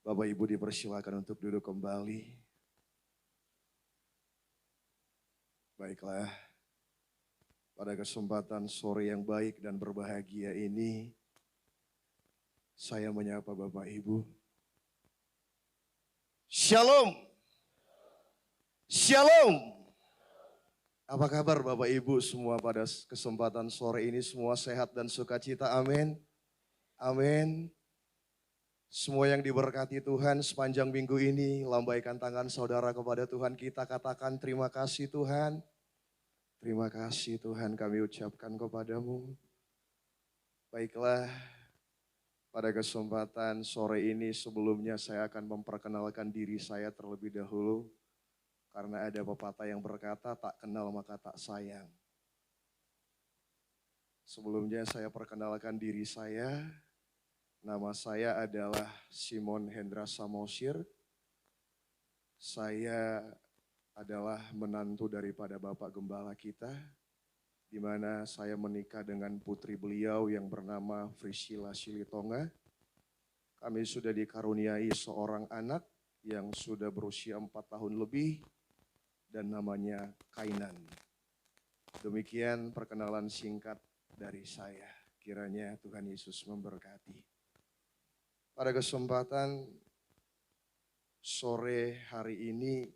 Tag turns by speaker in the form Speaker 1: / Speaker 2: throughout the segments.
Speaker 1: Bapak Ibu dipersilakan untuk duduk kembali. Baiklah, pada kesempatan sore yang baik dan berbahagia ini, saya menyapa Bapak Ibu. Shalom. Shalom. Apa kabar Bapak Ibu semua pada kesempatan sore ini, semua sehat dan sukacita, amin. Amin. Semua yang diberkati Tuhan sepanjang minggu ini, lambaikan tangan saudara kepada Tuhan, kita katakan terima kasih Tuhan. Terima kasih Tuhan kami ucapkan kepadamu. Baiklah, pada kesempatan sore ini sebelumnya saya akan memperkenalkan diri saya terlebih dahulu. Karena ada pepatah yang berkata tak kenal maka tak sayang. Sebelumnya saya perkenalkan diri saya. Nama saya adalah Simon Hendra Samosir. Saya adalah menantu daripada Bapak Gembala kita, di mana saya menikah dengan putri beliau yang bernama Priscilla Silitonga. Kami sudah dikaruniai seorang anak yang sudah berusia 4 tahun lebih dan namanya Kainan. Demikian perkenalan singkat dari saya. Kiranya Tuhan Yesus memberkati. Pada kesempatan sore hari ini,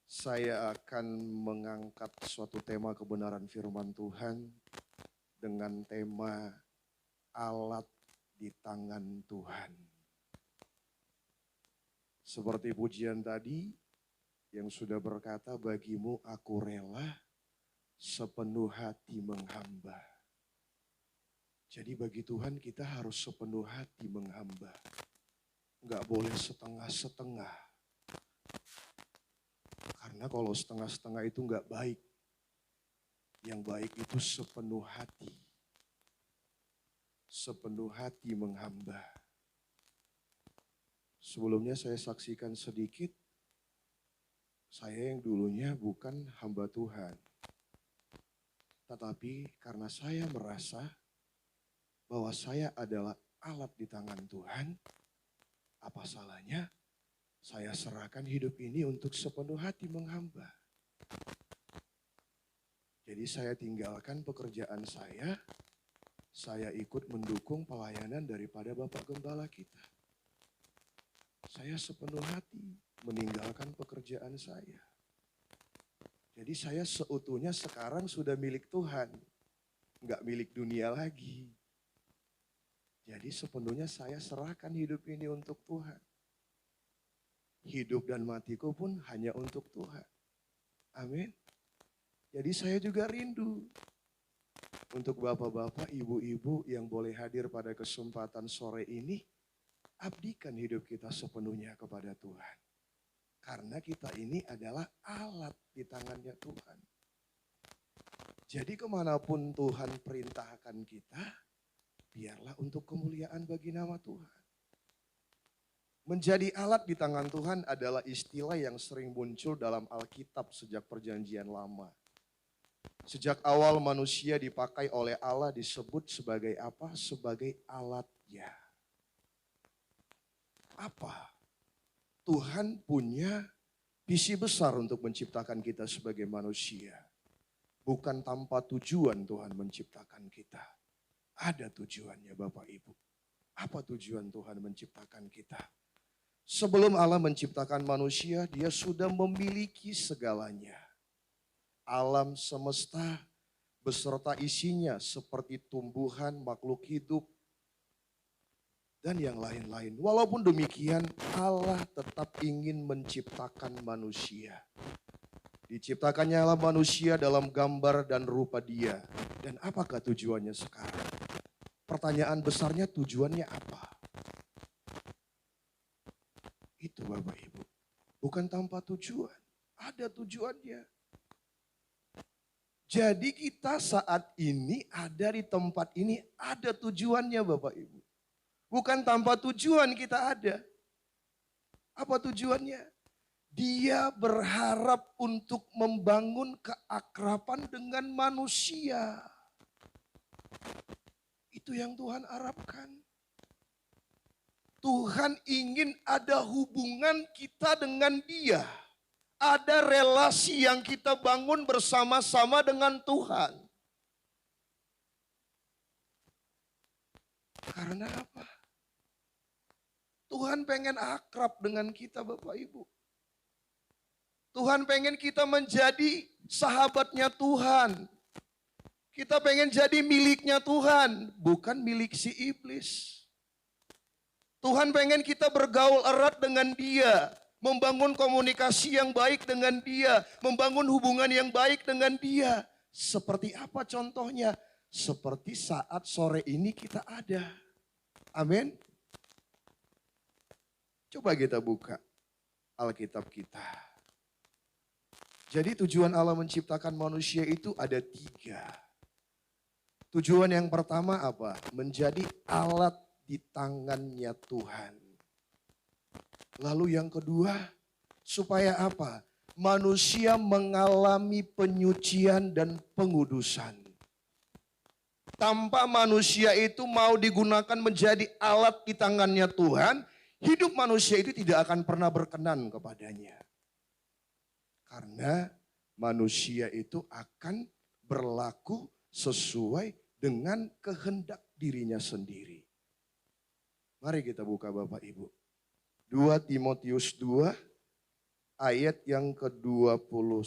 Speaker 1: saya akan mengangkat suatu tema kebenaran firman Tuhan dengan tema alat di tangan Tuhan. Seperti pujian tadi yang sudah berkata, bagimu aku rela sepenuh hati menghamba. Jadi bagi Tuhan kita harus sepenuh hati menghamba. Enggak boleh setengah-setengah. Karena kalau setengah-setengah itu enggak baik. Yang baik itu sepenuh hati. Sepenuh hati menghamba. Sebelumnya saya saksikan sedikit. Saya yang dulunya bukan hamba Tuhan. Tetapi karena saya merasa bahwa saya adalah alat di tangan Tuhan, apa salahnya saya serahkan hidup ini untuk sepenuh hati menghamba. Jadi saya tinggalkan pekerjaan saya ikut mendukung pelayanan daripada Bapak Gembala kita. Saya sepenuh hati meninggalkan pekerjaan saya. Jadi saya seutuhnya sekarang sudah milik Tuhan, enggak milik dunia lagi. Jadi sepenuhnya saya serahkan hidup ini untuk Tuhan. Hidup dan matiku pun hanya untuk Tuhan. Amin. Jadi saya juga rindu untuk bapak-bapak, ibu-ibu yang boleh hadir pada kesempatan sore ini. Abdikan hidup kita sepenuhnya kepada Tuhan. Karena kita ini adalah alat di tangannya Tuhan. Jadi kemanapun Tuhan perintahkan kita, biarlah untuk kemuliaan bagi nama Tuhan. Menjadi alat di tangan Tuhan adalah istilah yang sering muncul dalam Alkitab sejak perjanjian lama. Sejak awal manusia dipakai oleh Allah disebut sebagai apa? Sebagai alatnya. Apa? Tuhan punya visi besar untuk menciptakan kita sebagai manusia. Bukan tanpa tujuan Tuhan menciptakan kita. Ada tujuannya Bapak Ibu. Apa tujuan Tuhan menciptakan kita? Sebelum Allah menciptakan manusia, Dia sudah memiliki segalanya. Alam semesta beserta isinya seperti tumbuhan, makhluk hidup, dan yang lain-lain. Walaupun demikian, Allah tetap ingin menciptakan manusia. Diciptakannya Allah manusia dalam gambar dan rupa Dia. Dan apakah tujuannya sekarang? Pertanyaan besarnya tujuannya apa? Itu Bapak Ibu. Bukan tanpa tujuan. Ada tujuannya. Jadi kita saat ini ada di tempat ini ada tujuannya Bapak Ibu. Bukan tanpa tujuan kita ada. Apa tujuannya? Dia berharap untuk membangun keakraban dengan manusia. Itu yang Tuhan harapkan. Tuhan ingin ada hubungan kita dengan Dia. Ada relasi yang kita bangun bersama-sama dengan Tuhan. Karena apa? Tuhan pengen akrab dengan kita Bapak Ibu. Tuhan pengen kita menjadi sahabatnya Tuhan. Kita pengen jadi miliknya Tuhan, bukan milik si iblis. Tuhan pengen kita bergaul erat dengan Dia, membangun komunikasi yang baik dengan Dia, membangun hubungan yang baik dengan Dia. Seperti apa contohnya? Seperti saat sore ini kita ada. Amin. Coba kita buka Alkitab kita. Jadi tujuan Allah menciptakan manusia itu ada 3. Tujuan yang pertama apa? Menjadi alat di tangannya Tuhan. Lalu yang kedua, supaya apa? Manusia mengalami penyucian dan pengudusan. Tanpa manusia itu mau digunakan menjadi alat di tangannya Tuhan, hidup manusia itu tidak akan pernah berkenan kepadanya. Karena manusia itu akan berlaku sesuai dengan kehendak dirinya sendiri. Mari kita buka Bapak Ibu. 2 Timotius 2 ayat yang ke-21.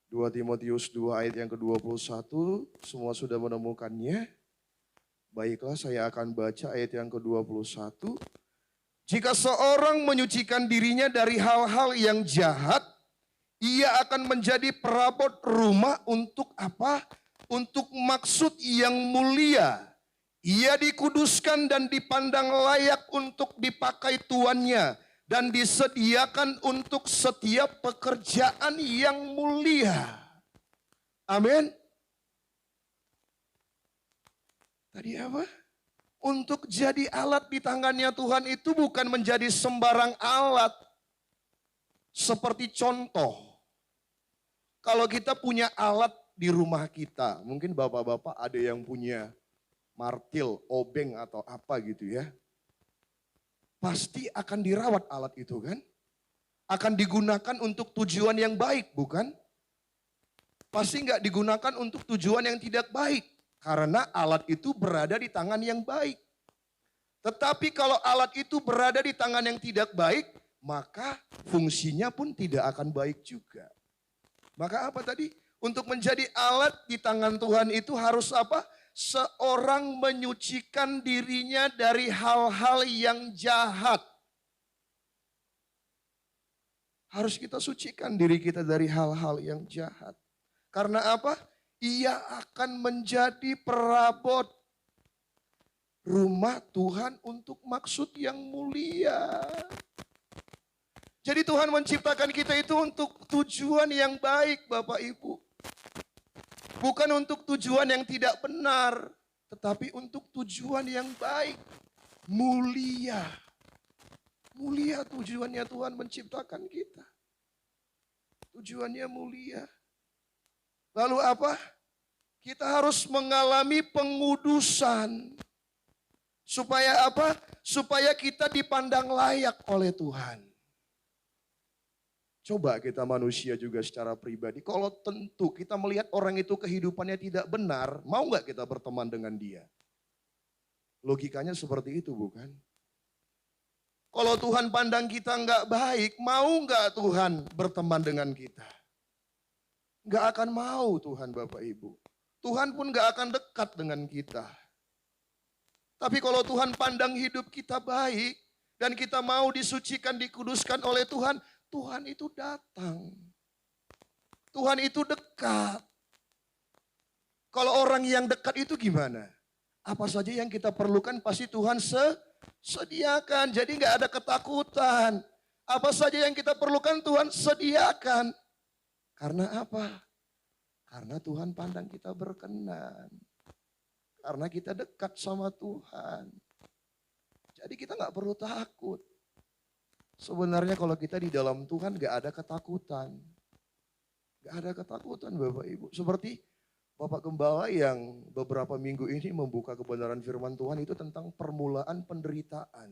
Speaker 1: 2 Timotius 2 ayat yang ke-21, semua sudah menemukannya. Baiklah, saya akan baca ayat yang ke-21. Jika seorang menyucikan dirinya dari hal-hal yang jahat, ia akan menjadi perabot rumah untuk apa? Untuk maksud yang mulia. Ia dikuduskan dan dipandang layak untuk dipakai tuannya dan disediakan untuk setiap pekerjaan yang mulia. Amin. Tadi apa? Untuk jadi alat di tangannya Tuhan itu bukan menjadi sembarang alat. Seperti contoh, kalau kita punya alat di rumah kita, mungkin bapak-bapak ada yang punya martil, obeng atau apa gitu ya. Pasti akan dirawat alat itu kan. Akan digunakan untuk tujuan yang baik bukan? Pasti nggak digunakan untuk tujuan yang tidak baik. Karena alat itu berada di tangan yang baik. Tetapi kalau alat itu berada di tangan yang tidak baik, maka fungsinya pun tidak akan baik juga. Maka apa tadi? Untuk menjadi alat di tangan Tuhan itu harus apa? Seorang menyucikan dirinya dari hal-hal yang jahat. Harus kita sucikan diri kita dari hal-hal yang jahat. Karena apa? Ia akan menjadi perabot rumah Tuhan untuk maksud yang mulia. Jadi Tuhan menciptakan kita itu untuk tujuan yang baik Bapak Ibu. Bukan untuk tujuan yang tidak benar. Tetapi untuk tujuan yang baik. Mulia. Mulia tujuannya Tuhan menciptakan kita. Tujuannya mulia. Lalu apa? Kita harus mengalami pengudusan. Supaya apa? Supaya kita dipandang layak oleh Tuhan. Coba kita manusia juga secara pribadi. Kalau tentu kita melihat orang itu kehidupannya tidak benar, mau nggak kita berteman dengan dia? Logikanya seperti itu bukan? Kalau Tuhan pandang kita nggak baik, mau nggak Tuhan berteman dengan kita? Nggak akan mau Tuhan Bapak Ibu. Tuhan pun nggak akan dekat dengan kita. Tapi kalau Tuhan pandang hidup kita baik, dan kita mau disucikan, dikuduskan oleh Tuhan, Tuhan itu datang. Tuhan itu dekat. Kalau orang yang dekat itu gimana? Apa saja yang kita perlukan pasti Tuhan sediakan. Jadi nggak ada ketakutan. Apa saja yang kita perlukan Tuhan sediakan. Karena apa? Karena Tuhan pandang kita berkenan. Karena kita dekat sama Tuhan. Jadi kita nggak perlu takut. Sebenarnya kalau kita di dalam Tuhan gak ada ketakutan. Gak ada ketakutan Bapak Ibu. Seperti Bapak Gembala yang beberapa minggu ini membuka kebenaran firman Tuhan itu tentang permulaan penderitaan.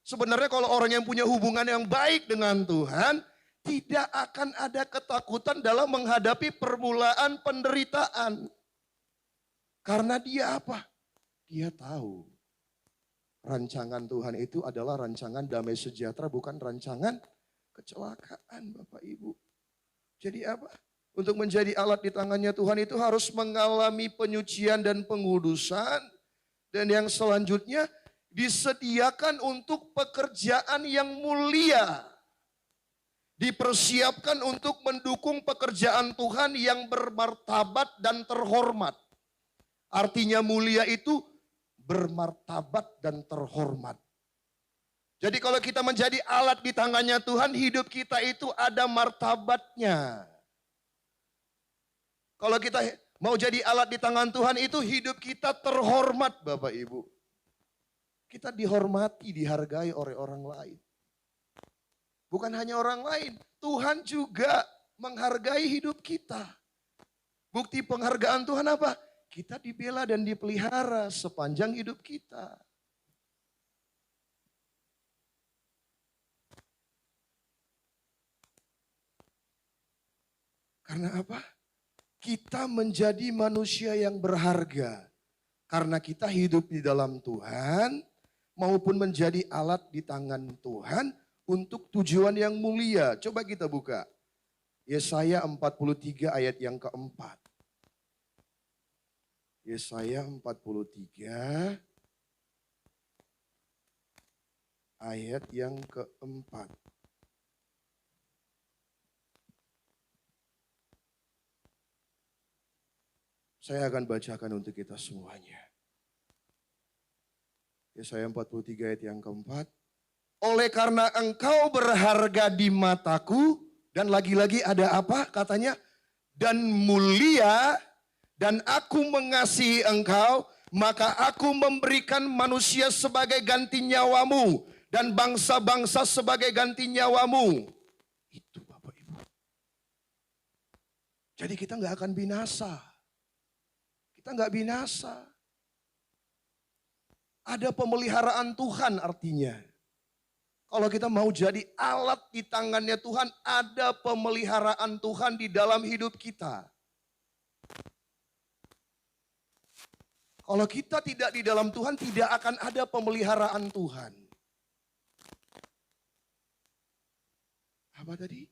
Speaker 1: Sebenarnya kalau orang yang punya hubungan yang baik dengan Tuhan, tidak akan ada ketakutan dalam menghadapi permulaan penderitaan. Karena dia apa? Dia tahu rancangan Tuhan itu adalah rancangan damai sejahtera, bukan rancangan kecelakaan, Bapak Ibu. Jadi apa? Untuk menjadi alat di tangannya Tuhan itu harus mengalami penyucian dan pengudusan. Dan yang selanjutnya disediakan untuk pekerjaan yang mulia. Dipersiapkan untuk mendukung pekerjaan Tuhan yang bermartabat dan terhormat. Artinya mulia itu bermartabat dan terhormat. Jadi kalau kita menjadi alat di tangannya Tuhan, hidup kita itu ada martabatnya. Kalau kita mau jadi alat di tangan Tuhan itu hidup kita terhormat Bapak Ibu. Kita dihormati, dihargai oleh orang lain. Bukan hanya orang lain, Tuhan juga menghargai hidup kita. Bukti penghargaan Tuhan apa? Kita dibela dan dipelihara sepanjang hidup kita. Karena apa? Kita menjadi manusia yang berharga. Karena kita hidup di dalam Tuhan maupun menjadi alat di tangan Tuhan untuk tujuan yang mulia. Coba kita buka. Yesaya 43 ayat yang keempat. Yesaya 43 ayat yang keempat. Saya akan bacakan untuk kita semuanya. Yesaya 43 ayat yang keempat. Oleh karena engkau berharga di mataku, dan lagi-lagi ada apa katanya? Dan mulia, dan aku mengasihi engkau, maka aku memberikan manusia sebagai ganti nyawamu, dan bangsa-bangsa sebagai ganti nyawamu. Itu Bapak Ibu. Jadi kita nggak akan binasa. Kita nggak binasa. Ada pemeliharaan Tuhan artinya. Kalau kita mau jadi alat di tangannya Tuhan, ada pemeliharaan Tuhan di dalam hidup kita. Kalau kita tidak di dalam Tuhan, tidak akan ada pemeliharaan Tuhan. Apa tadi?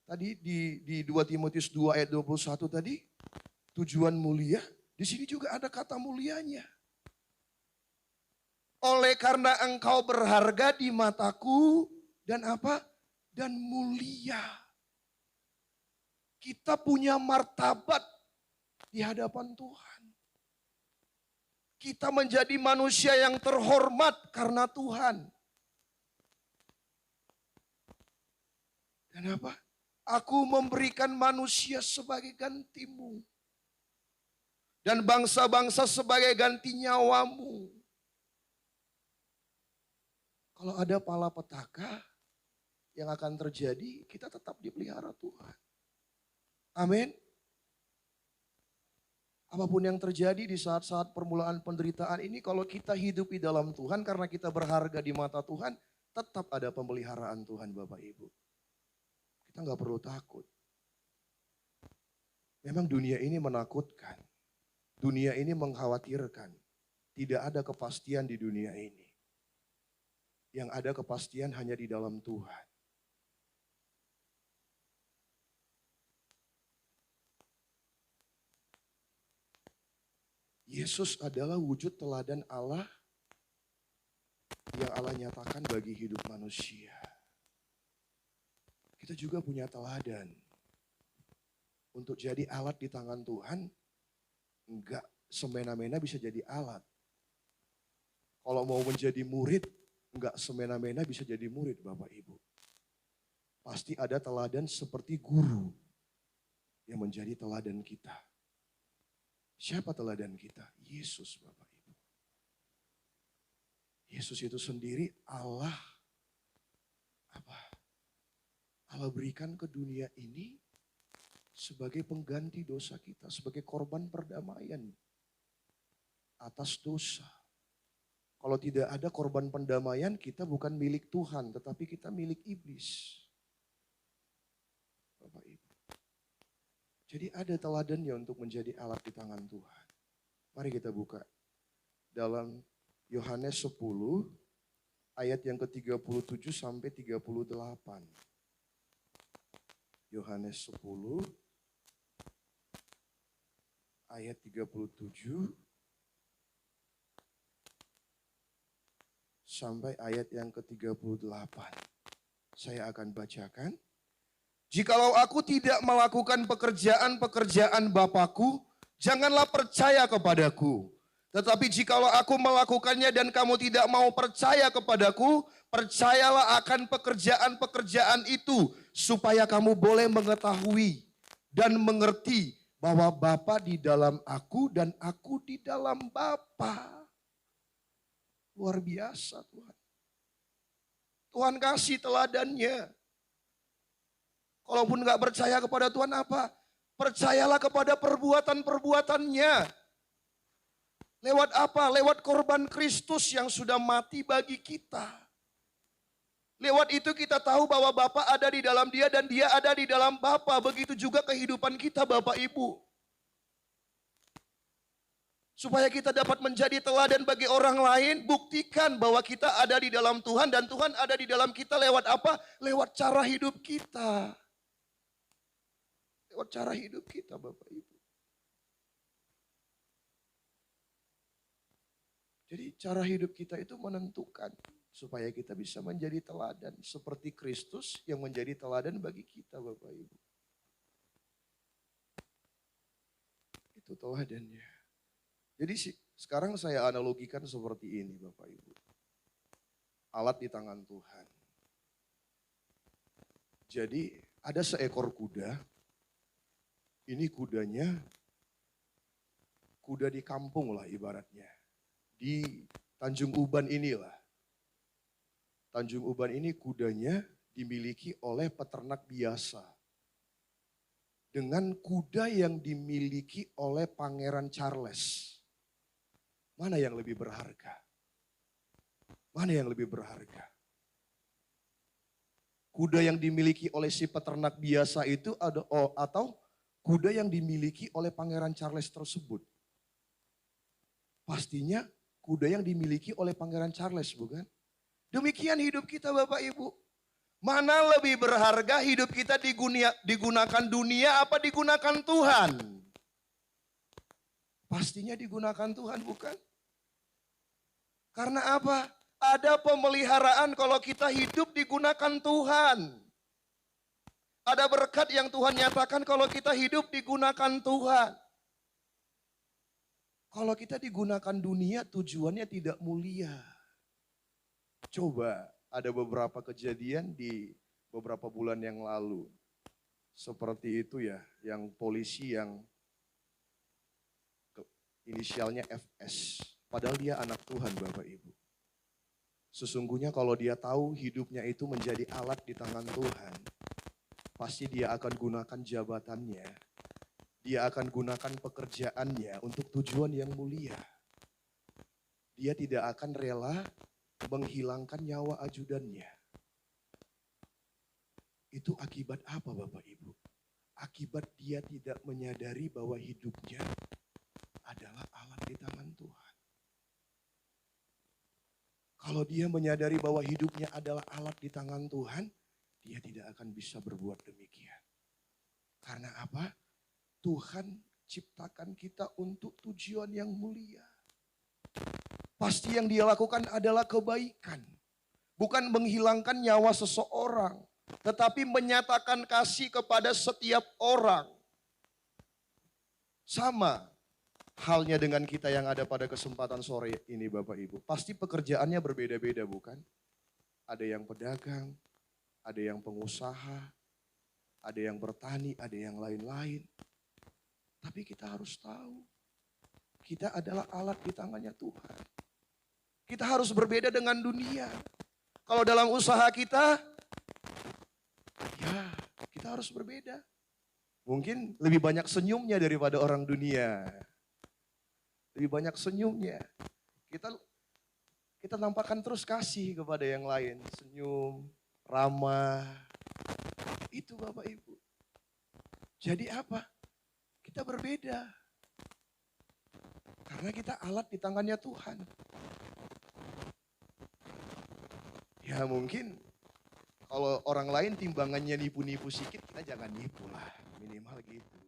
Speaker 1: Tadi di 2 Timotius 2 ayat 21 tadi, tujuan mulia. Di sini juga ada kata mulianya. Oleh karena engkau berharga di mataku dan apa? Dan mulia. Kita punya martabat di hadapan Tuhan. Kita menjadi manusia yang terhormat karena Tuhan. Dan apa? Aku memberikan manusia sebagai gantimu. Dan bangsa-bangsa sebagai ganti nyawamu. Kalau ada malapetaka yang akan terjadi, kita tetap dipelihara Tuhan. Amin. Apapun yang terjadi di saat-saat permulaan penderitaan ini, kalau kita hidup di dalam Tuhan karena kita berharga di mata Tuhan, tetap ada pemeliharaan Tuhan Bapak Ibu. Kita nggak perlu takut. Memang dunia ini menakutkan. Dunia ini mengkhawatirkan. Tidak ada kepastian di dunia ini. Yang ada kepastian hanya di dalam Tuhan. Yesus adalah wujud teladan Allah yang Allah nyatakan bagi hidup manusia. Kita juga punya teladan. Untuk jadi alat di tangan Tuhan, enggak semena-mena bisa jadi alat. Kalau mau menjadi murid, enggak semena-mena bisa jadi murid Bapak Ibu. Pasti ada teladan seperti guru yang menjadi teladan kita. Siapa teladan kita? Yesus Bapak Ibu. Yesus itu sendiri Allah. Apa? Allah berikan ke dunia ini sebagai pengganti dosa kita, sebagai korban perdamaian atas dosa. Kalau tidak ada korban pendamaian, kita bukan milik Tuhan, tetapi kita milik iblis. Bapak Ibu. Jadi ada teladannya untuk menjadi alat di tangan Tuhan. Mari kita buka dalam Yohanes 10 ayat yang ke-37 sampai 38. Yohanes 10 ayat 37 sampai ayat yang ke-38. Saya akan bacakan. Jikalau aku tidak melakukan pekerjaan-pekerjaan Bapa-Ku, janganlah percaya kepadaku. Tetapi jikalau aku melakukannya dan kamu tidak mau percaya kepadaku, percayalah akan pekerjaan-pekerjaan itu, supaya kamu boleh mengetahui dan mengerti bahwa Bapa di dalam aku dan aku di dalam Bapa. Luar biasa Tuhan. Tuhan kasih teladannya. Kalaupun nggak percaya kepada Tuhan apa? Percayalah kepada perbuatan-perbuatannya. Lewat apa? Lewat korban Kristus yang sudah mati bagi kita. Lewat itu kita tahu bahwa Bapa ada di dalam dia dan dia ada di dalam Bapa. Begitu juga kehidupan kita Bapak Ibu. Supaya kita dapat menjadi teladan bagi orang lain, buktikan bahwa kita ada di dalam Tuhan dan Tuhan ada di dalam kita lewat apa? Lewat cara hidup kita. Lewat cara hidup kita Bapak Ibu. Jadi cara hidup kita itu menentukan supaya kita bisa menjadi teladan. Seperti Kristus yang menjadi teladan bagi kita Bapak Ibu. Itu teladannya. Jadi sekarang saya analogikan seperti ini Bapak Ibu. Alat di tangan Tuhan. Jadi ada seekor kuda. Ini kudanya, kuda di kampung lah ibaratnya. Di Tanjung Uban inilah. Tanjung Uban ini kudanya dimiliki oleh peternak biasa. Dengan kuda yang dimiliki oleh Pangeran Charles. Mana yang lebih berharga? Mana yang lebih berharga? Kuda yang dimiliki oleh si peternak biasa itu atau kuda yang dimiliki oleh Pangeran Charles tersebut? Pastinya kuda yang dimiliki oleh Pangeran Charles, bukan? Demikian hidup kita Bapak Ibu. Mana lebih berharga hidup kita digunakan dunia apa digunakan Tuhan? Pastinya digunakan Tuhan, bukan? Karena apa? Ada pemeliharaan kalau kita hidup digunakan Tuhan. Ada berkat yang Tuhan nyatakan kalau kita hidup digunakan Tuhan. Kalau kita digunakan dunia tujuannya tidak mulia. Coba ada beberapa kejadian di beberapa bulan yang lalu. Seperti itu ya, yang polisi yang inisialnya FS. Padahal dia anak Tuhan Bapak Ibu. Sesungguhnya kalau dia tahu hidupnya itu menjadi alat di tangan Tuhan. Pasti dia akan gunakan jabatannya. Dia akan gunakan pekerjaannya untuk tujuan yang mulia. Dia tidak akan rela menghilangkan nyawa ajudannya. Itu akibat apa Bapak Ibu? Akibat dia tidak menyadari bahwa hidupnya adalah alat di tangan Tuhan. Kalau dia menyadari bahwa hidupnya adalah alat di tangan Tuhan, dia tidak akan bisa berbuat demikian. Karena apa? Tuhan ciptakan kita untuk tujuan yang mulia. Pasti yang dia lakukan adalah kebaikan. Bukan menghilangkan nyawa seseorang, tetapi menyatakan kasih kepada setiap orang. Sama halnya dengan kita yang ada pada kesempatan sore ini Bapak Ibu. Pasti pekerjaannya berbeda-beda bukan? Ada yang pedagang, ada yang pengusaha, ada yang bertani, ada yang lain-lain. Tapi kita harus tahu, kita adalah alat di tangannya Tuhan. Kita harus berbeda dengan dunia. Kalau dalam usaha kita, ya kita harus berbeda. Mungkin lebih banyak senyumnya daripada orang dunia. Lebih banyak senyumnya. Kita kita nampakkan terus kasih kepada yang lain. Senyum, ramah. Itu Bapak Ibu. Jadi apa? Kita berbeda. Karena kita alat di tangannya Tuhan. Ya mungkin kalau orang lain timbangannya nipu-nipu sikit, kita jangan nipu lah. Minimal gitu.